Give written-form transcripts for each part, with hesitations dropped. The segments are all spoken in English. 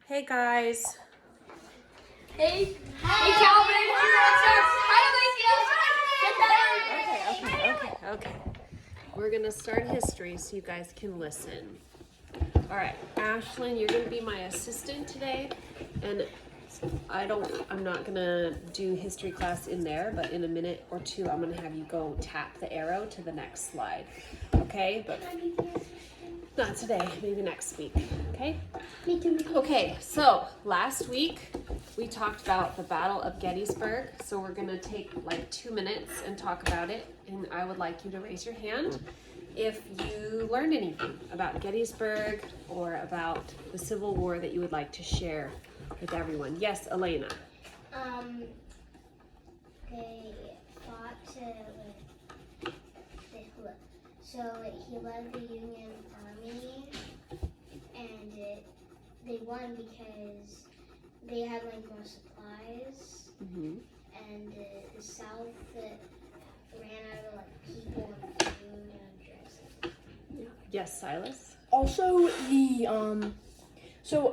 Hey guys. Hey Calvin. Okay. We're gonna start history so you guys can listen. All right, Ashlyn, you're gonna be my assistant today, and I'm not gonna do history class in there, but in a minute or two, I'm gonna have you go tap the arrow to the next slide. Okay, but not today, maybe next week. Okay. Me too. Okay, so last week we talked about the Battle of Gettysburg. So we're gonna take like 2 minutes and talk about it. And I would like you to raise your hand if you learned anything about Gettysburg or about the Civil War that you would like to share with everyone. Yes, Elena. They fought so he led the Union Army, and they won because they had like more supplies, Mm-hmm. and the South ran out of like people and food and dresses. Yes, Silas. Also,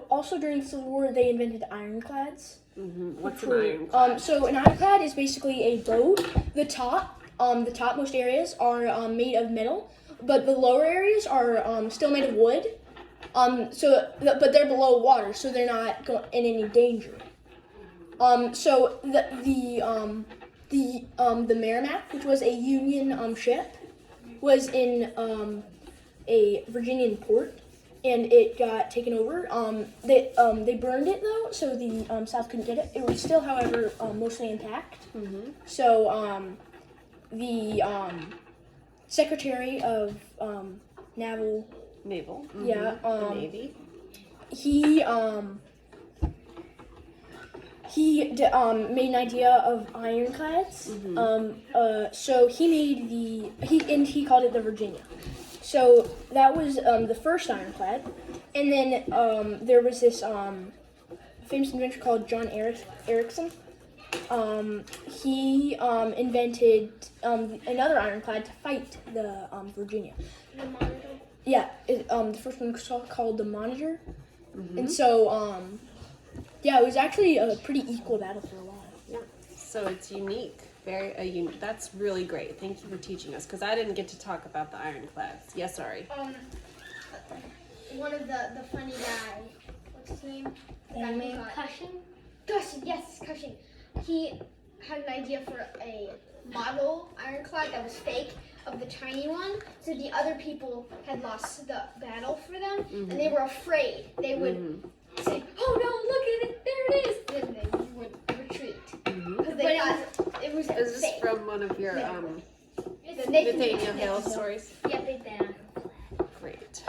also during the Civil War, they invented ironclads. Mm-hmm. What's an ironclad? So an ironclad is basically a boat. The topmost areas are made of metal, but the lower areas are still made of wood. But they're below water, so they're not in any danger. So the Merrimack, which was a Union ship, was in a Virginian port, and it got taken over. They burned it though, so the South couldn't get it. It was still, however, mostly intact. Mm-hmm. So the Secretary of Naval, Naval. Mm-hmm. yeah, the Navy. He made an idea of ironclads. Mm-hmm. So he called it the Virginia. So that was the first ironclad, and then there was this famous inventor called John Ericsson. He invented another ironclad to fight the Virginia. The Monitor. Yeah, the first one was called the Monitor, Mm-hmm. and so it was actually a pretty equal battle for a while. Yeah. So it's unique. Very unique. That's really great. Thank you for teaching us, because I didn't get to talk about the ironclads. Yes, sorry. One of the funny guy, what's his name? Cushing? Cushing, yes, Cushing. He had an idea for a model ironclad that was fake of the tiny one. So the other people had lost the battle for them, and they were afraid. They would say, "Oh no, look at it! There it is!" Then they would retreat because they thought it was fake. Is this from one of your It's Nathaniel Hale stories? Yep, they did. Great.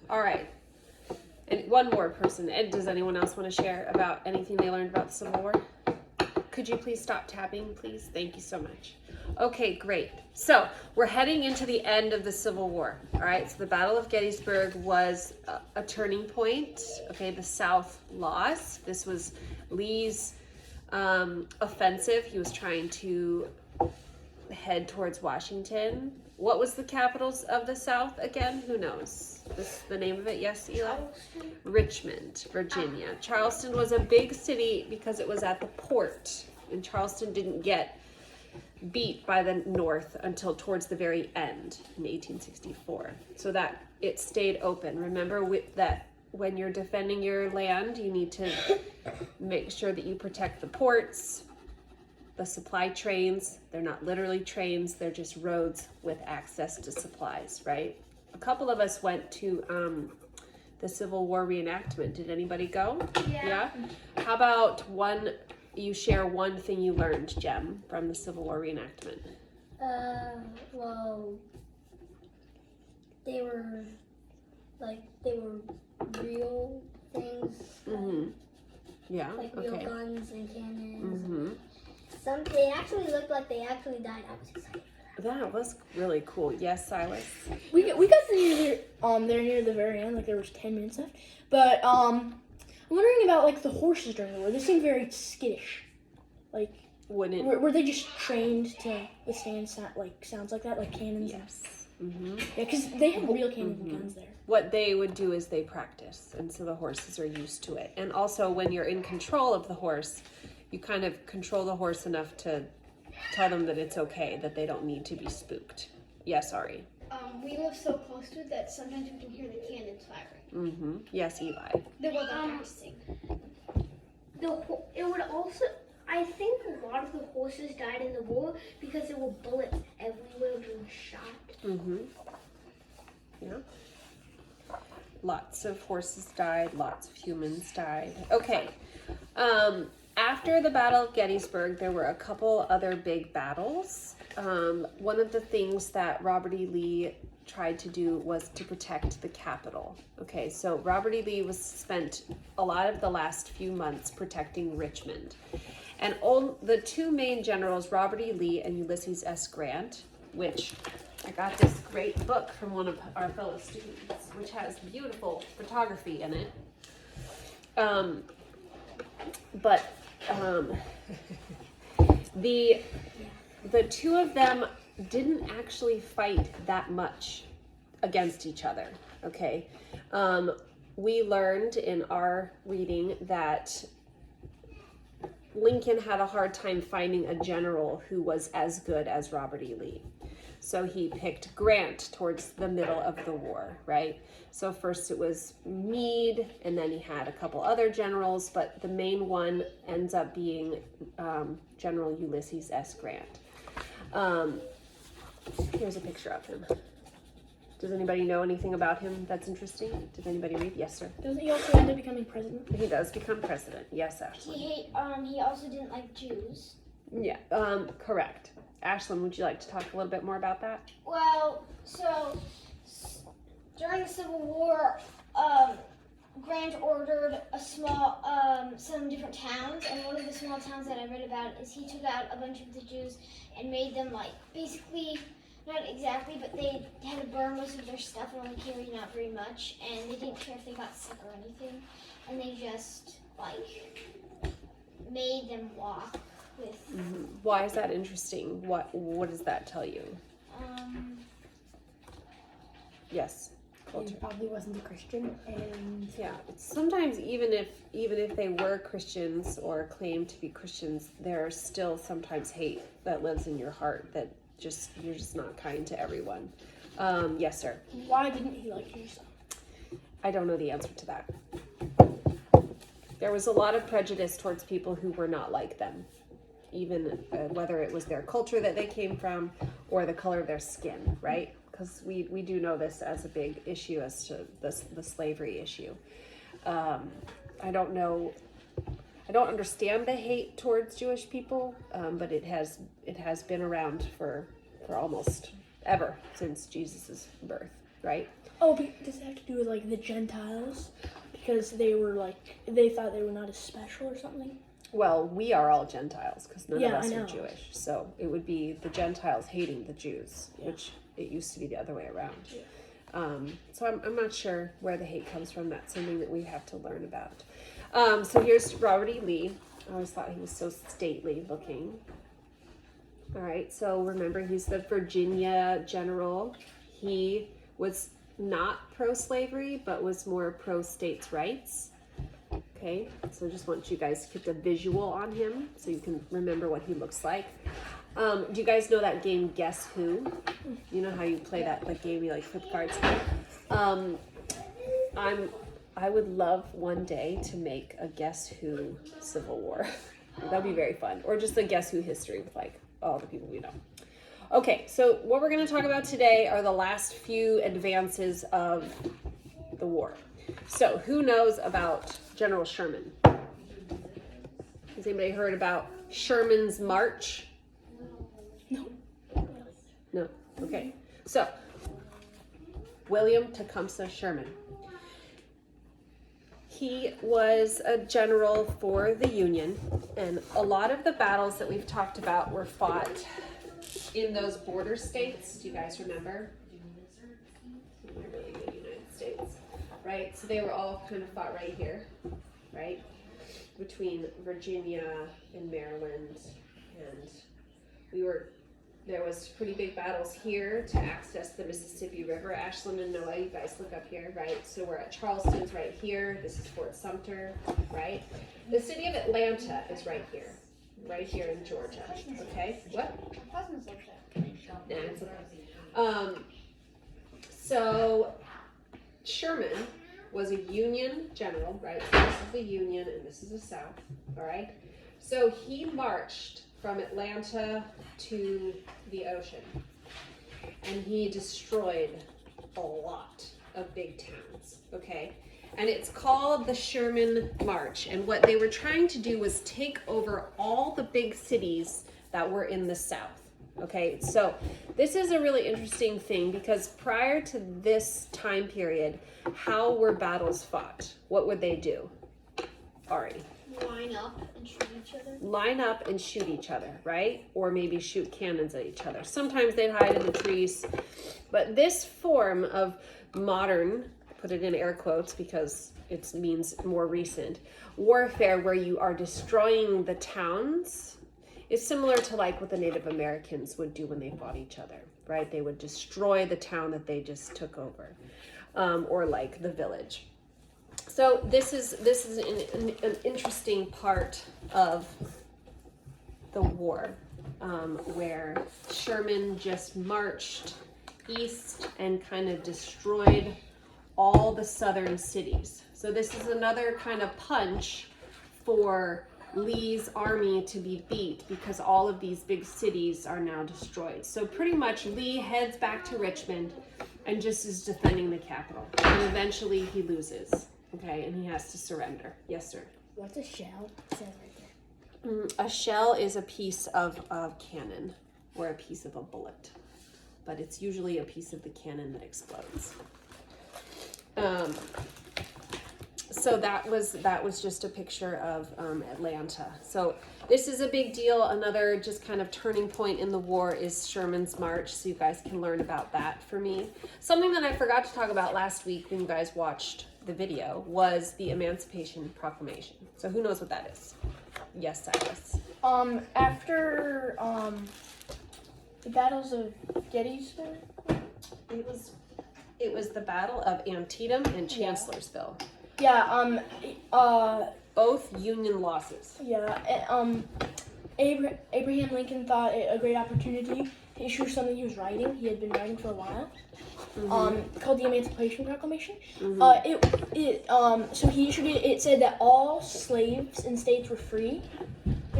All right. And one more person. Ed, does anyone else want to share about anything they learned about the Civil War? Could you please stop tapping, please? Thank you so much. Okay, great. So we're heading into the end of the Civil War. All right, so the Battle of Gettysburg was a turning point. Okay, the South lost. This was Lee's offensive. He was trying to head towards Washington. What was the capitals of the South again? Who knows? The name of it? Yes, Eli? Charleston. Richmond, Virginia. Charleston was a big city because it was at the port, and Charleston didn't get beat by the North until towards the very end in 1864. So that it stayed open. Remember that when you're defending your land, you need to make sure that you protect the ports, the supply trains. They're not literally trains, they're just roads with access to supplies, right? A couple of us went to the Civil War reenactment. Did anybody go? Yeah. How about you share one thing you learned, Jem, from the Civil War reenactment? Well, they were real things. Mm-hmm. Yeah, Like real okay. guns and cannons. Mm-hmm. They actually looked like they actually died. I was excited. That was really cool. Yes, Silas? We got there near the very end, like there was 10 minutes left. But I'm wondering about like the horses during the war. They seemed very skittish. Like Wouldn't were they just trained to withstand sounds like that, like cannons? Yes. Mm-hmm. Yeah, because they have real cannons and guns there. What they would do is they practice, and so the horses are used to it. And also, when you're in control of the horse, you kind of control the horse enough to tell them that it's okay, that they don't need to be spooked. Yes, Ari. We live so close to it that sometimes we can hear the cannons firing. Mm-hmm. Yes, Eli. They're practicing. It would also, I think a lot of the horses died in the war because there were bullets everywhere being shot. Mm-hmm. Yeah. Lots of horses died, lots of humans died. Okay. After the Battle of Gettysburg, there were a couple other big battles. One of the things that Robert E. Lee tried to do was to protect the Capitol. Okay, so Robert E. Lee was spent a lot of the last few months protecting Richmond. And the two main generals, Robert E. Lee and Ulysses S. Grant, which I got this great book from one of our fellow students, which has beautiful photography in it. The two of them didn't actually fight that much against each other, okay? We learned in our reading that Lincoln had a hard time finding a general who was as good as Robert E. Lee. So he picked Grant towards the middle of the war, right? So first it was Meade, and then he had a couple other generals, but the main one ends up being General Ulysses S. Grant. Here's a picture of him. Does anybody know anything about him that's interesting? Did anybody read? Yes, sir. Doesn't he also end up becoming president? He does become president. Yes, Ashlyn. He also didn't like Jews. Yeah, correct. Ashlyn, would you like to talk a little bit more about that? Well, so during the Civil War, Grant ordered some different towns, and one of the small towns that I read about is he took out a bunch of the Jews and made them basically, not exactly, but they had to burn most of their stuff and only carry not very much, and they didn't care if they got sick or anything, and they just made them walk with. Mm-hmm. Why is that interesting? What does that tell you? Yes. He probably wasn't a Christian, and Yeah, sometimes even if they were Christians or claimed to be Christians, there's still sometimes hate that lives in your heart that you're just not kind to everyone. Yes, sir. why didn't he like Jesus? I don't know the answer to that. There was a lot of prejudice towards people who were not like them, even whether it was their culture that they came from or the color of their skin, right? Because we do know this as a big issue as to the slavery issue. I don't understand the hate towards Jewish people, but it has been around for almost ever since Jesus' birth, right? Oh, but does it have to do with the Gentiles? Because they thought they were not as special or something? Well, we are all Gentiles because none of Yeah, us I are know. Jewish. So it would be the Gentiles hating the Jews, which it used to be the other way around. Yeah. So I'm not sure where the hate comes from. That's something that we have to learn about. So here's Robert E. Lee. I always thought he was so stately looking. All right, so remember he's the Virginia general. He was not pro-slavery, but was more pro-states' rights. Okay, so just want you guys to get the visual on him so you can remember what he looks like. Do you guys know that game Guess Who? You know how you play that game, you flip cards? I would love one day to make a Guess Who Civil War. That'd be very fun. Or just a Guess Who history with all the people we know. Okay, so what we're going to talk about today are the last few advances of the war. So who knows about General Sherman? Has anybody heard about Sherman's March? No. Okay. So, William Tecumseh Sherman. He was a general for the Union, and a lot of the battles that we've talked about were fought in those border states. Do you guys remember? Not really the United States, right? So they were all kind of fought right here, right? Between Virginia and Maryland, and we were there was pretty big battles here to access the Mississippi River. Ashlyn and Noah, you guys look up here, right? So we're at Charleston's right here. This is Fort Sumter, right? The city of Atlanta is right here in Georgia. Okay, what? Nah, it's okay. So Sherman was a Union general, right? So this is the Union and this is the South, all right? So he marched from Atlanta to the ocean, and he destroyed a lot of big towns, okay? And it's called the Sherman March, and what they were trying to do was take over all the big cities that were in the South, okay? So this is a really interesting thing, because prior to this time period, how were battles fought? What would they do? Ari. Line up and shoot each other. Line up and shoot each other, right? Or maybe shoot cannons at each other. Sometimes they'd hide in the trees. But this form of modern, put it in air quotes because it means more recent, warfare where you are destroying the towns is similar to like what the Native Americans would do when they fought each other, right? They would destroy the town that they just took over, or like the village. So this is an interesting part of the war, where Sherman just marched east and kind of destroyed all the southern cities. So this is another kind of punch for Lee's army to be beat, because all of these big cities are now destroyed. So pretty much Lee heads back to Richmond and just is defending the capital. And eventually he loses. Okay, and he has to surrender. Yes, sir. What's a shell? It says right there. A shell is a piece of cannon or a piece of a bullet, but it's usually a piece of the cannon that explodes. So that was just a picture of Atlanta. So this is a big deal. Another just kind of turning point in the war is Sherman's March, so you guys can learn about that for me. Something that I forgot to talk about last week when you guys watched the video was the Emancipation Proclamation. So who knows what that is? Yes, Cyrus. After the battles of Gettysburg. It was the Battle of Antietam and Chancellorsville. Yeah. Both Union losses. Yeah. Abraham Lincoln thought it a great opportunity to issue something he was writing. He had been writing for a while. Called the Emancipation Proclamation. So he issued it. It said that all slaves in states were free.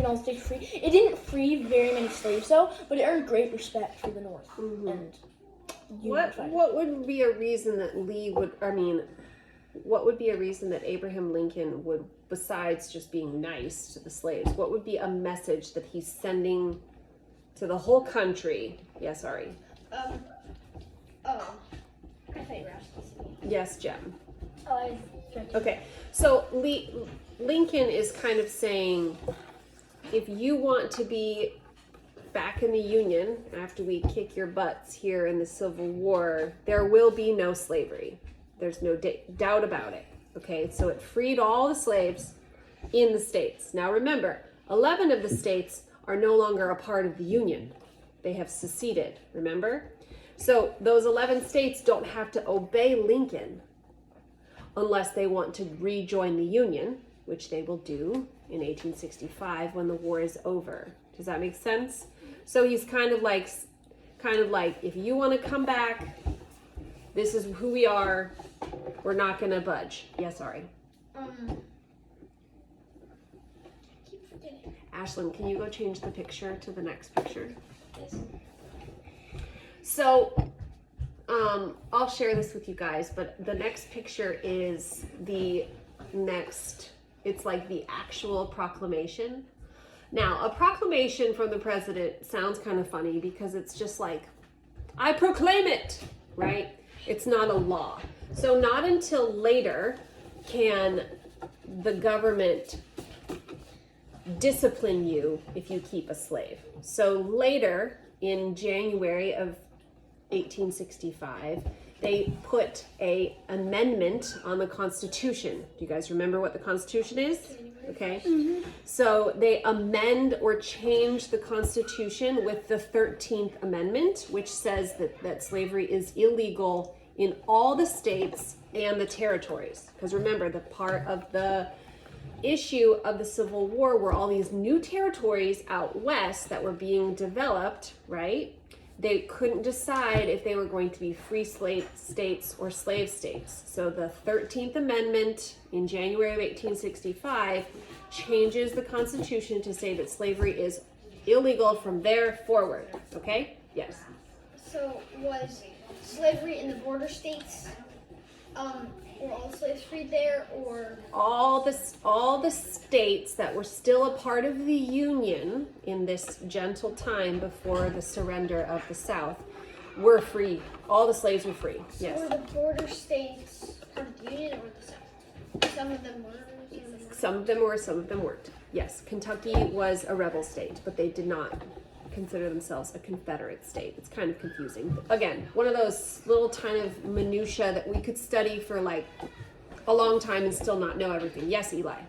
All states were free. It didn't free very many slaves though, but it earned great respect for the North. And what would be a reason that what would be a reason that Abraham Lincoln would, besides just being nice to the slaves, what would be a message that he's sending to the whole country? Yes, Ari. I thought you were asking me. Yes, Jem. Oh, Okay, so Lincoln is kind of saying, if you want to be back in the Union after we kick your butts here in the Civil War, there will be no slavery. There's no doubt about it. Okay, so it freed all the slaves in the states. Now remember, 11 of the states are no longer a part of the Union. They have seceded, remember? So those 11 states don't have to obey Lincoln unless they want to rejoin the Union, which they will do in 1865 when the war is over. Does that make sense? So he's kind of like, if you want to come back, this is who we are. We're not going to budge. Yes, Ari. keep forgetting. Ashlyn, can you go change the picture to the next picture? Yes. So, I'll share this with you guys, but the next picture is it's like the actual proclamation. Now, a proclamation from the president sounds kind of funny because it's just like, I proclaim it, right? It's not a law. So not until later can the government discipline you if you keep a slave. So later, in January of 1865, they put a amendment on the Constitution. Do you guys remember what the Constitution is? Okay. So they amend or change the Constitution with the 13th Amendment, which says that slavery is illegal in all the states and the territories. Because remember, the part of the issue of the Civil War were all these new territories out west that were being developed, right? They couldn't decide if they were going to be free slave states or slave states. So the 13th Amendment in January of 1865 changes the Constitution to say that slavery is illegal from there forward. Okay? Yes. So was slavery in the border states, were all slaves freed there, or All the states that were still a part of the Union in this gentle time before the surrender of the South were free. All the slaves were free. Yes. were the border states part of the Union or the South? Some of them were. Some of them were, some of them weren't. Yes, Kentucky was a rebel state, but they did not consider themselves a Confederate state. It's kind of confusing. Again, one of those little kind of minutia that we could study for like a long time and still not know everything. Yes, Eli.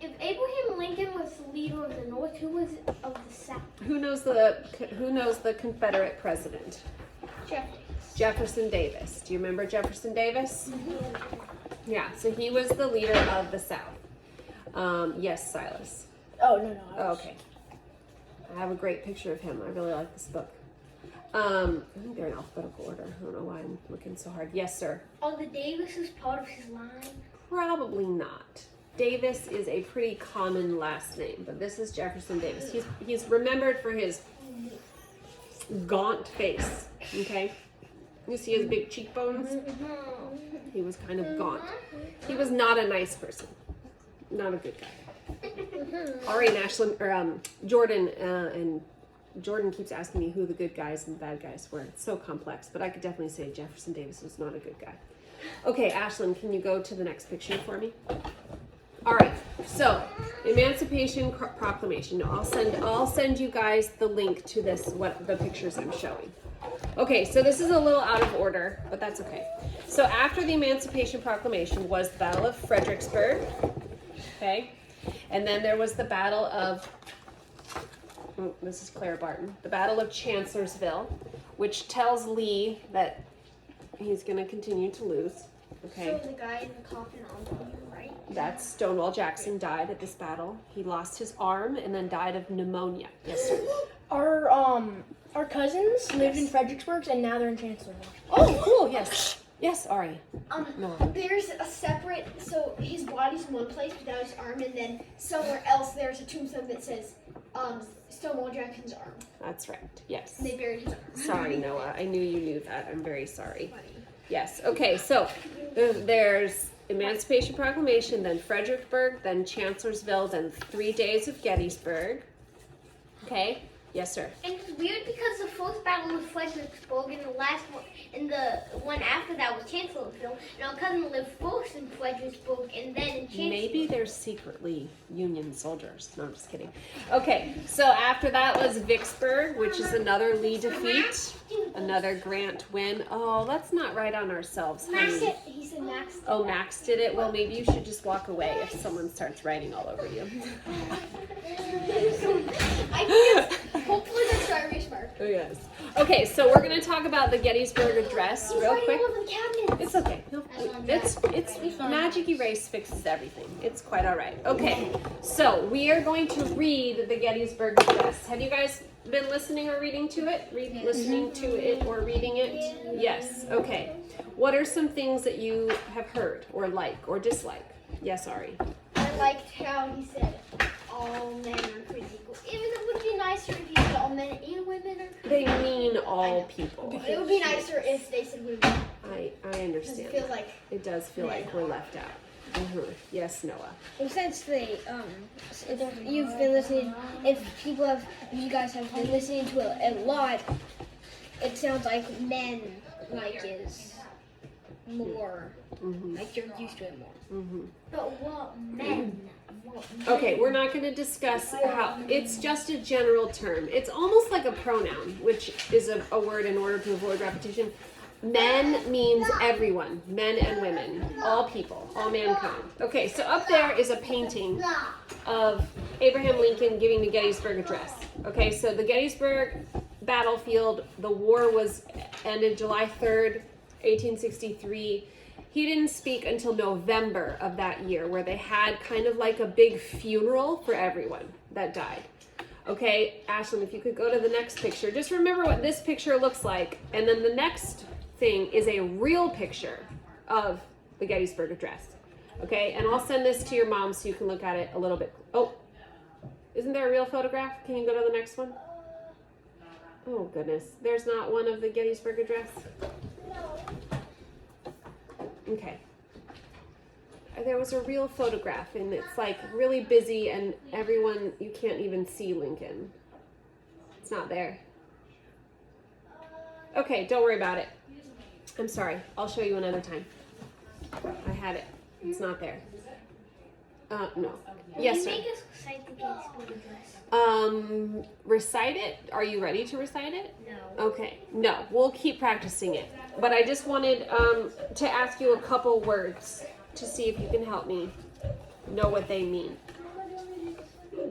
If Abraham Lincoln was the leader of the North, who was of the South? Who knows the Confederate president? Jefferson Davis. Do you remember Jefferson Davis? Yeah, so he was the leader of the South. Yes, Silas. Oh no. Oh, okay. I have a great picture of him. I really like this book. I think they're in alphabetical order. I don't know why I'm looking so hard. Yes, sir. Are the Davises part of his line? Probably not. Davis is a pretty common last name, but this is Jefferson Davis. He's remembered for his gaunt face. Okay, you see his big cheekbones. He was kind of gaunt. He was not a nice person. Not a good guy. Ari and Ashlyn, or Jordan, and Jordan keeps asking me who the good guys and the bad guys were. It's so complex, but I could definitely say Jefferson Davis was not a good guy. Okay, Ashlyn, can you go to the next picture for me? All right, so Emancipation Proclamation. I'll send you guys the link to this, what the pictures I'm showing. Okay, so this is a little out of order, but that's okay. So after the Emancipation Proclamation was the Battle of Fredericksburg, okay, and then there was the Battle of, this is Clara Barton, the Battle of Chancellorsville, which tells Lee that he's going to continue to lose. Okay. So the guy in the coffin on the right? That's Stonewall Jackson died at this battle. He lost his arm and then died of pneumonia. Yes, sir. Our cousins lived in Fredericksburg and now they're in Chancellorsville. Oh, cool. Yes. Yes, Ari. No. There's a separate, so his body's in one place without his arm, and then somewhere else there's a tombstone that says Stonewall Jackson's arm. That's right. Yes. They buried his arm. Sorry, Noah. I knew you knew that. I'm very sorry. Yes. Okay, so there's Emancipation Proclamation, then Fredericksburg, then Chancellorsville, then 3 days of Gettysburg. Okay. Yes, sir. And it's weird because the first battle was Fredericksburg and the last one, and the one after that was Chancellorsville. And our cousin lived first in Fredericksburg and then in Chancellorsville. Maybe they're secretly Union soldiers. No, I'm just kidding. Okay, so after that was Vicksburg, which is another Lee defeat, another Grant win. Oh, let's not write on ourselves, honey. He said Max. Oh, Max did it? Well, maybe you should just walk away if someone starts writing all over you. Hopefully that's dry erase mark. Oh, yes. Okay, so we're going to talk about the Gettysburg Address real quick. It's okay. It's Magic Erase fixes everything. It's quite all right. Okay, so we are going to read the Gettysburg Address. Have you guys been listening or reading to it? Listening to it or reading it? Yes. Okay. What are some things that you have heard or like or dislike? Yes, Ari. I liked how he said all men are created equal. Even it would be nicer if he said all men and women are created They mean all people. It would be nicer if they said women. I Because understand. it feels like It does feel like we're left out. Yes, Noah. Well, since they, you've been listening, if you guys have been listening to it a lot, it sounds like men is more, like you're used to it more. But what men? Okay, we're not going to discuss how, it's just a general term. It's almost like a pronoun, which is a word in order to avoid repetition. Men means everyone, men and women, all people, all mankind. Okay, so up there is a painting of Abraham Lincoln giving the Gettysburg Address. Okay, so the Gettysburg battlefield, the war was ended July 3rd, 1863. He didn't speak until November of that year, where they had kind of like a big funeral for everyone that died. Okay, Ashlyn, if you could go to the next picture. Just remember what this picture looks like, and then the next thing is a real picture of the Gettysburg Address. Okay, and I'll send this to your mom so you can look at it a little bit. Oh, isn't there a real photograph? Can you go to the next one? Oh goodness, there's not one of the Gettysburg Address? Okay. There was a real photograph and it's like really busy and everyone, you can't even see Lincoln. It's not there. Okay, don't worry about it. I'm sorry, I'll show you another time. I had it, it's not there. No. Yes, sir. Can you make us recite the Gettysburg Address? Recite it? Are you ready to recite it? No. Okay, no, we'll keep practicing it. But I just wanted to ask you a couple words to see if you can help me know what they mean.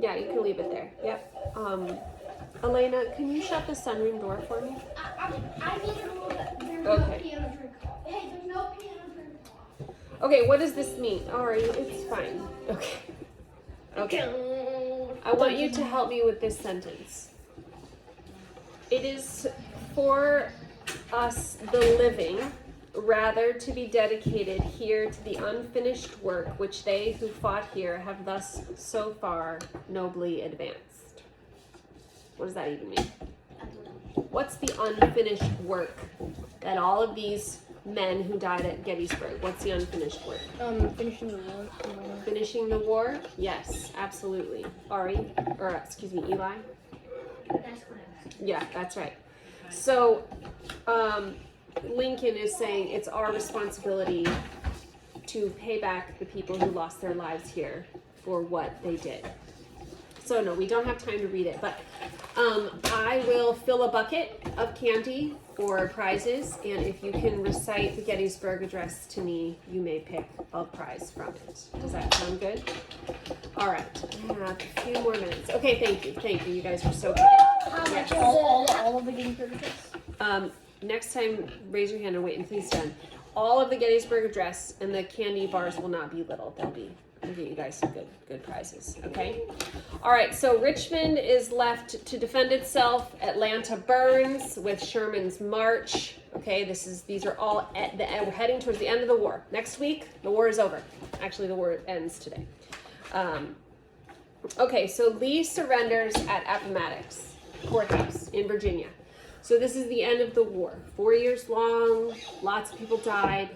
Yeah, you can leave it there. Yep. Elena, can you shut the sunroom door for me? I need to move it. There's Okay. no piano drink. Hey, there's no piano drink. Okay, what does this mean? Alright, it's fine. Okay. Okay. I want you to help me with this sentence. It is for us, the living, rather to be dedicated here to the unfinished work which they who fought here have thus so far nobly advanced. What does that even mean? What's the unfinished work that all of these men who died at Gettysburg, what's the unfinished work? Finishing the war. Finishing the war? Yes, absolutely. Ari, or excuse me, Eli? That's what I was. Yeah, that's right. So, Lincoln is saying it's our responsibility to pay back the people who lost their lives here for what they did. So no, we don't have time to read it, but I will fill a bucket of candy for prizes, and if you can recite the Gettysburg Address to me, you may pick a prize from it. Does that sound good? All right, I have a few more minutes. Okay, thank you. You guys are so kind. How Yes. much all of the Gettysburg Address? Next time, raise your hand and wait until he's done. All of the Gettysburg Address and the candy bars will not be little. We'll get you guys some good prizes, okay? All right, so Richmond is left to defend itself. Atlanta burns with Sherman's march. Okay, these are all we're heading towards the end of the war. Next week, the war is over. Actually, the war ends today. Okay, so Lee surrenders at Appomattox Courthouse in Virginia. So this is the end of the war. 4 years long, lots of people died.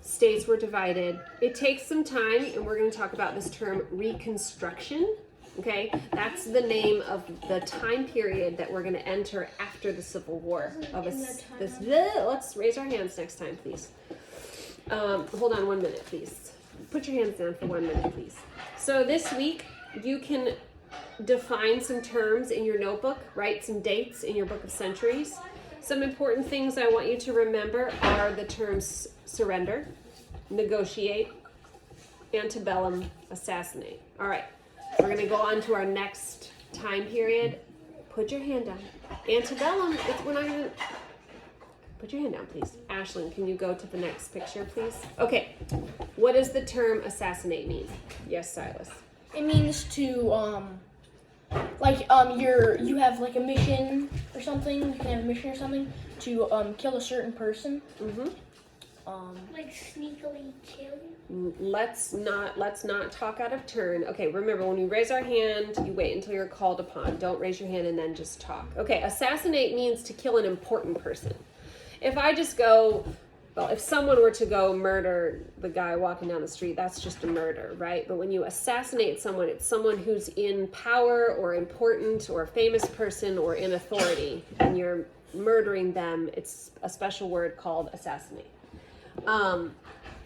States were divided. It takes some time, and we're going to talk about this term Reconstruction. Okay, that's the name of the time period that we're going to enter after the Civil War. Let's raise our hands next time, please. Hold on 1 minute, please. Put your hands down for 1 minute, please. So this week, you can define some terms in your notebook, write some dates in your book of centuries. Some important things I want you to remember are the terms surrender, negotiate, antebellum, assassinate. All right, we're going to go on to our next time period. Put your hand down. Antebellum, we're not going to... Put your hand down, please. Ashlyn, can you go to the next picture, please? Okay, what does the term assassinate mean? Yes, Silas. It means to you have like a mission or something. You can have a mission or something to kill a certain person. Mm-hmm. Like sneakily kill. Let's not talk out of turn. Okay, remember when we raise our hand, you wait until you're called upon. Don't raise your hand and then just talk. Okay, assassinate means to kill an important person. If I just go, well, if someone were to go murder the guy walking down the street, that's just a murder, right? But when you assassinate someone, it's someone who's in power or important or a famous person or in authority, and you're murdering them. It's a special word called assassinate.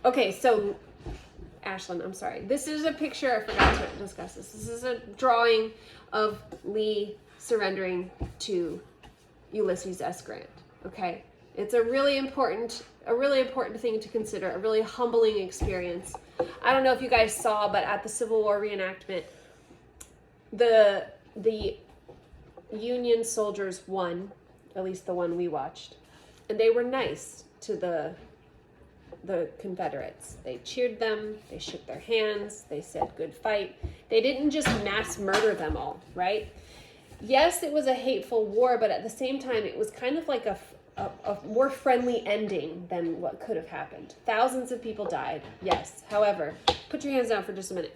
Okay, so Ashlyn, I'm sorry. This is a picture, I forgot to discuss this. This is a drawing of Lee surrendering to Ulysses S. Grant, okay? It's a really important thing to consider, a really humbling experience. I don't know if you guys saw, but at the Civil War reenactment, the Union soldiers won, at least the one we watched, and they were nice to the Confederates. They cheered them, they shook their hands, they said good fight. They didn't just mass murder them all, right? Yes, it was a hateful war, but at the same time, it was kind of like a more friendly ending than what could have happened. Thousands of people died, yes. However, put your hands down for just a minute.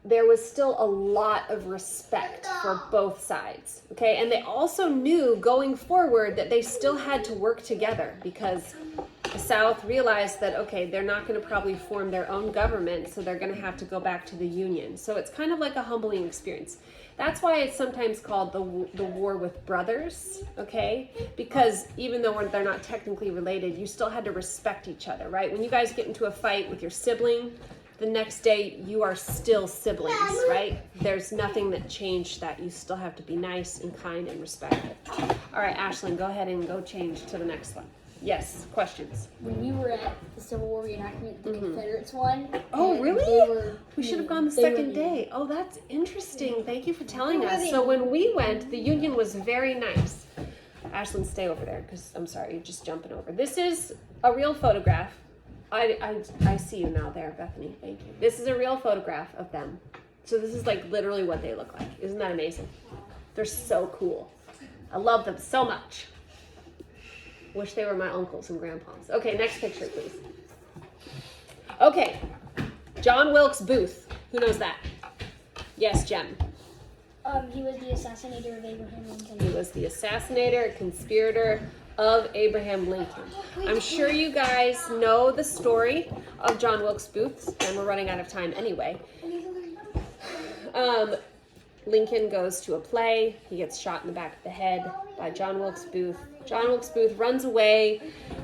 There was still a lot of respect for both sides, okay? And they also knew going forward that they still had to work together because the South realized that, okay, they're not going to probably form their own government, so they're going to have to go back to the Union. So it's kind of like a humbling experience. That's why it's sometimes called the war with brothers, okay? Because even though they're not technically related, you still had to respect each other, right? When you guys get into a fight with your sibling, the next day you are still siblings, right? There's nothing that changed that. You still have to be nice and kind and respectful. All right, Ashlyn, go ahead and go change to the next one. Yes, questions? When we were at the Civil War reenactment, the Confederates won. Oh, and really? they were We should have gone the they were second mean. day. Oh, that's interesting. Thank you for telling us. So when we went, the Union was very nice. Ashlyn, stay over there because I'm sorry, you're just jumping over. This is a real photograph. I see you now there, Bethany. Thank you. This is a real photograph of them. So this is like literally what they look like. Isn't that amazing? They're so cool. I love them so much. Wish they were my uncles and grandpas. Okay, next picture, please. Okay, John Wilkes Booth. Who knows that? Yes, Jem. He was the assassinator of Abraham Lincoln. He was the assassinator, conspirator of Abraham Lincoln. I'm sure you guys know the story of John Wilkes Booth, and we're running out of time anyway. Lincoln goes to a play. He gets shot in the back of the head by John Wilkes Booth. John Wilkes Booth runs away.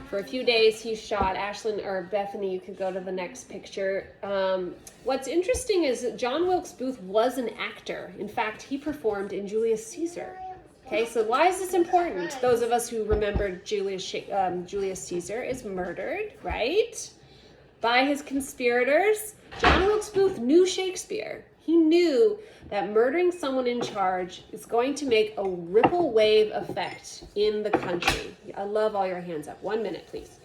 For a few days, he's shot. Ashlyn or Bethany, you could go to the next picture. What's interesting is that John Wilkes Booth was an actor. In fact, he performed in Julius Caesar. Okay, so why is this important? Those of us who remembered Julius Caesar is murdered, right? By his conspirators. John Wilkes Booth knew Shakespeare. He knew that murdering someone in charge is going to make a ripple wave effect in the country. I love all your hands up. 1 minute, please.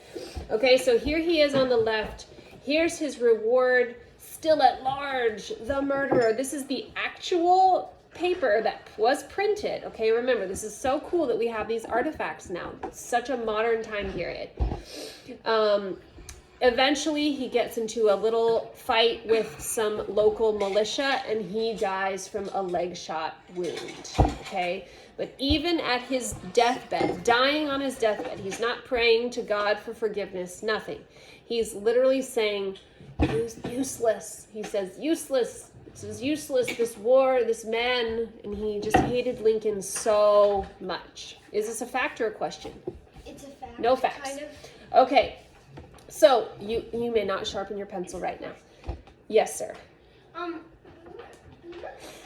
Okay, so here he is on the left. Here's his reward. Still at large, the murderer. This is the actual paper that was printed. Okay, remember, this is so cool that we have these artifacts now. It's such a modern time period. Eventually, he gets into a little fight with some local militia, and he dies from a leg shot wound, okay? But even at his deathbed, dying on his deathbed, he's not praying to God for forgiveness, nothing. He's literally saying, useless. He says, useless. This is useless, this war, this man. And he just hated Lincoln so much. Is this a fact or a question? It's a fact. No facts. Kind of. Okay. So, you may not sharpen your pencil right now. Yes, sir.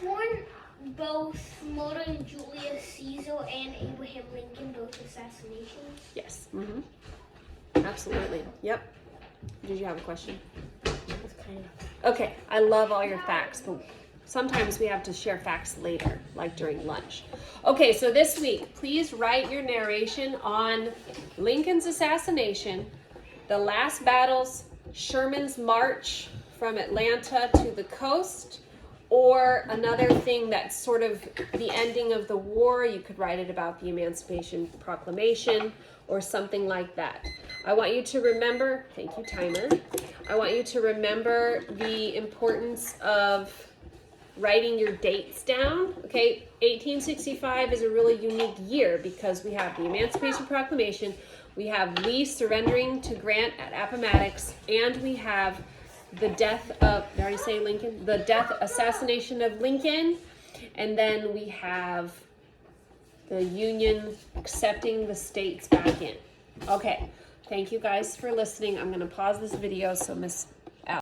Weren't both murdering Julius Caesar and Abraham Lincoln both assassinations? Yes. Mm-hmm. Absolutely. Yep. Did you have a question? Okay. I love all your facts, but sometimes we have to share facts later, like during lunch. Okay, so this week, please write your narration on Lincoln's assassination, the last battles, Sherman's march from Atlanta to the coast, or another thing that's sort of the ending of the war. You could write it about the Emancipation Proclamation or something like that. I want you to remember, thank you, timer. I want you to remember the importance of writing your dates down. Okay, 1865 is a really unique year because we have the Emancipation Proclamation, we have Lee surrendering to Grant at Appomattox, and we have the death of, did I already say Lincoln? The assassination of Lincoln, and then we have the Union accepting the states back in. Okay, thank you guys for listening. I'm going to pause this video so Miss